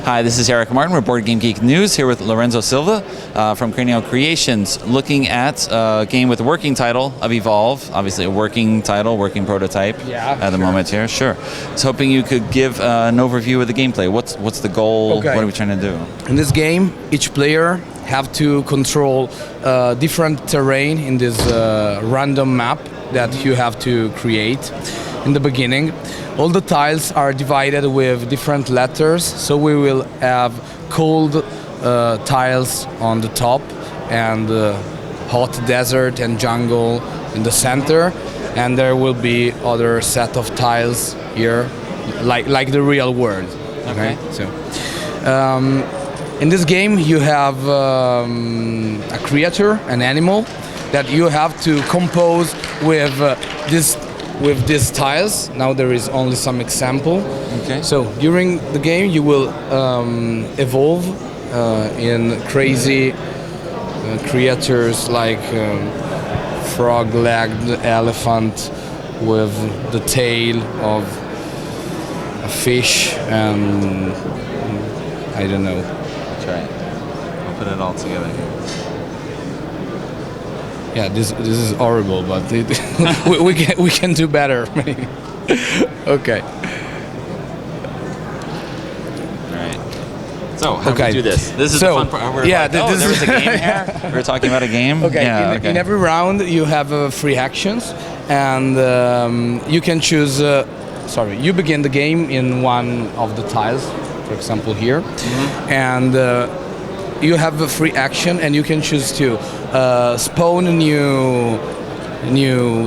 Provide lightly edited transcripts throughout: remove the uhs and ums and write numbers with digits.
Hi, this is Eric Martin. We're Board Game Geek News here with Lorenzo Silva from Cranial Creations, looking at a game with a working title of Evolve. Obviously, a working title, working prototype at the moment here. Sure. I was hoping you could give an overview of the gameplay. What's the goal? Okay. What are we trying to do? In this game, each player have to control different terrain in this random map that you have to create in the beginning. All the tiles are divided with different letters, so we will have cold tiles on the top and hot desert and jungle in the center, and there will be other set of tiles here, like the real world. Okay. So in this game you have a creature, an animal, that you have to compose with these tiles. Now there is only some example. Okay. So during the game you will evolve in crazy creatures like frog-legged elephant with the tail of a fish and I don't know. That's right. I'll put it all together here. Yeah, this is horrible, but we can do better, maybe. Okay. All right. So how do we do this? This is the fun part. There was a game here. We were talking about a game. Okay. Yeah, in every round you have free actions, and you can choose. You begin the game in one of the tiles, for example here, and you have a free action, and you can choose to spawn new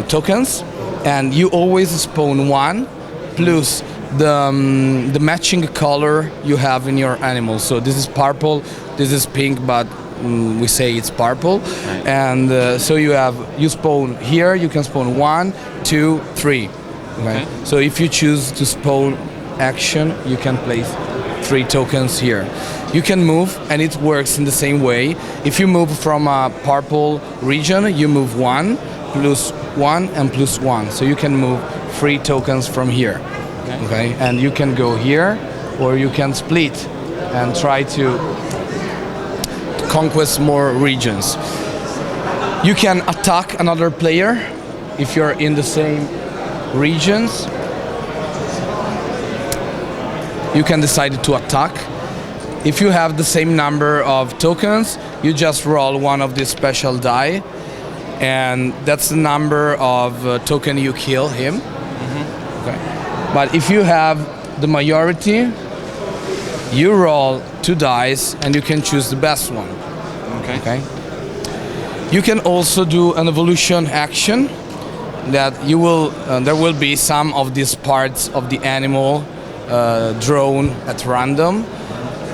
tokens, and you always spawn one plus the matching color you have in your animal. So this is purple, this is pink, but we say it's purple. Right. And so you spawn here. You can spawn 1, 2, 3. Okay. So if you choose to spawn action, you can place 3 tokens here. You can move, and it works in the same way. If you move from a purple region, you move 1, plus 1, and plus 1. So you can move 3 tokens from here. Okay. And you can go here, or you can split and try to conquest more regions. You can attack another player if you're in the same regions. You can decide to attack. If you have the same number of tokens, you just roll one of these special die, and that's the number of token you kill him. Okay. But if you have the majority, you roll 2 dice, and you can choose the best one. Okay. You can also do an evolution action that you will. There will be some of these parts of the animal drawn at random,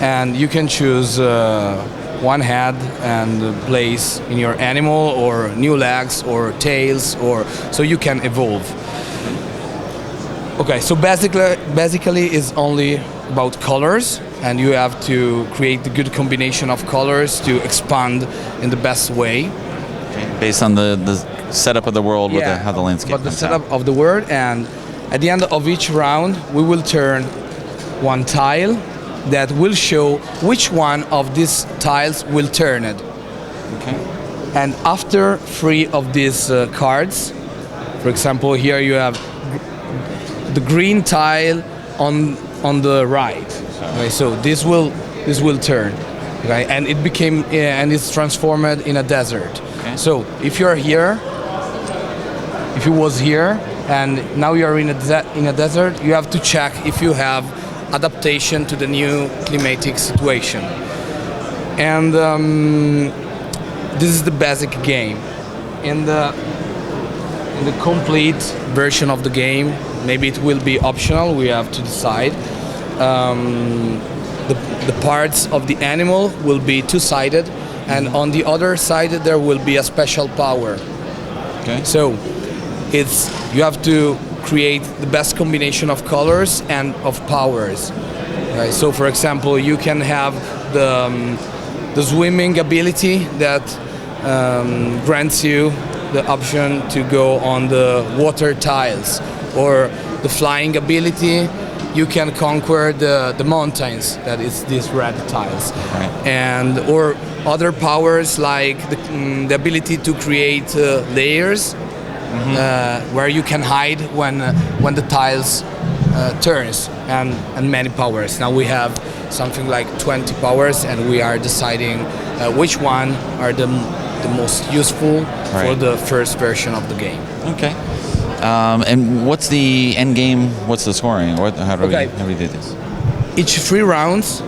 and you can choose one head and place in your animal, or new legs or tails, or so you can evolve. Okay, so basically it's only about colors, and you have to create the good combination of colors to expand in the best way. Okay. Based on the setup of the world, with how the landscape. But the setup of the world, and at the end of each round, we will turn one tile that will show which one of these tiles will turn it. Okay. And after 3 of these cards, for example, here you have the green tile on the right. Okay, so this will turn. Okay, and it became and it's transformed in a desert. Okay. So if you're here, if you was here, and now you are in a desert, you have to check if you have adaptation to the new climatic situation. And this is the basic game. In the complete version of the game, maybe it will be optional, we have to decide. The parts of the animal will be 2-sided, and on the other side there will be a special power. Okay. So you have to create the best combination of colors and of powers. Right? So for example, you can have the swimming ability that grants you the option to go on the water tiles, or the flying ability you can conquer the mountains, that is these red tiles. Right. And or other powers like the ability to create layers where you can hide when the tiles turns, and many powers. Now we have something like 20 powers, and we are deciding which one are the most useful for the first version of the game. Okay. And what's the end game? What's the scoring? How do we do this? Each 3 rounds,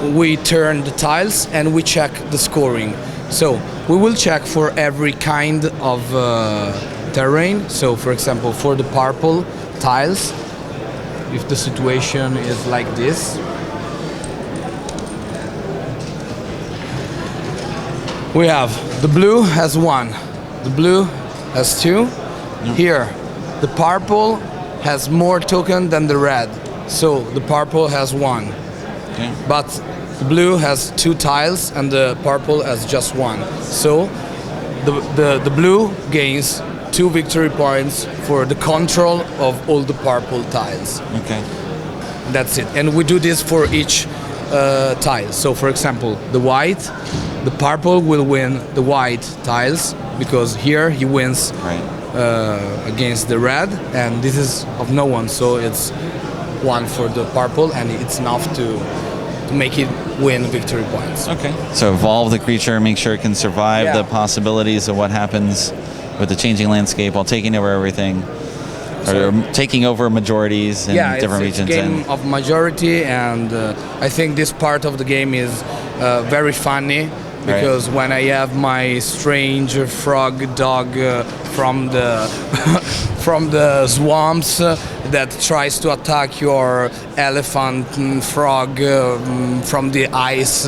we turn the tiles and we check the scoring. So we will check for every kind of terrain. So for example, for the purple tiles, if the situation is like this, we have the blue has 1, the blue has 2. Here, the purple has more token than the red, so the purple has 1. Okay. But the blue has 2 tiles and the purple has just 1. So the blue gains 2 victory points for the control of all the purple tiles. Okay. That's it. And we do this for each tile. So for example, the purple will win the white tiles because here he wins against the red, and this is of no one, so it's 1 for the purple, and it's enough to make it win victory points. Okay. So evolve the creature, make sure it can survive the possibilities of what happens with the changing landscape while taking over everything, or taking over majorities in different regions. It's a game of majority, and I think this part of the game is very funny. Because when I have my strange frog dog from the from the swamps that tries to attack your elephant frog from the ice,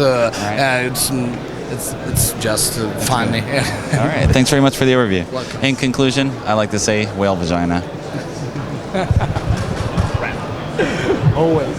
it's just funny. All right, thanks very much for the overview. Welcome. In conclusion, I like to say whale vagina. Always.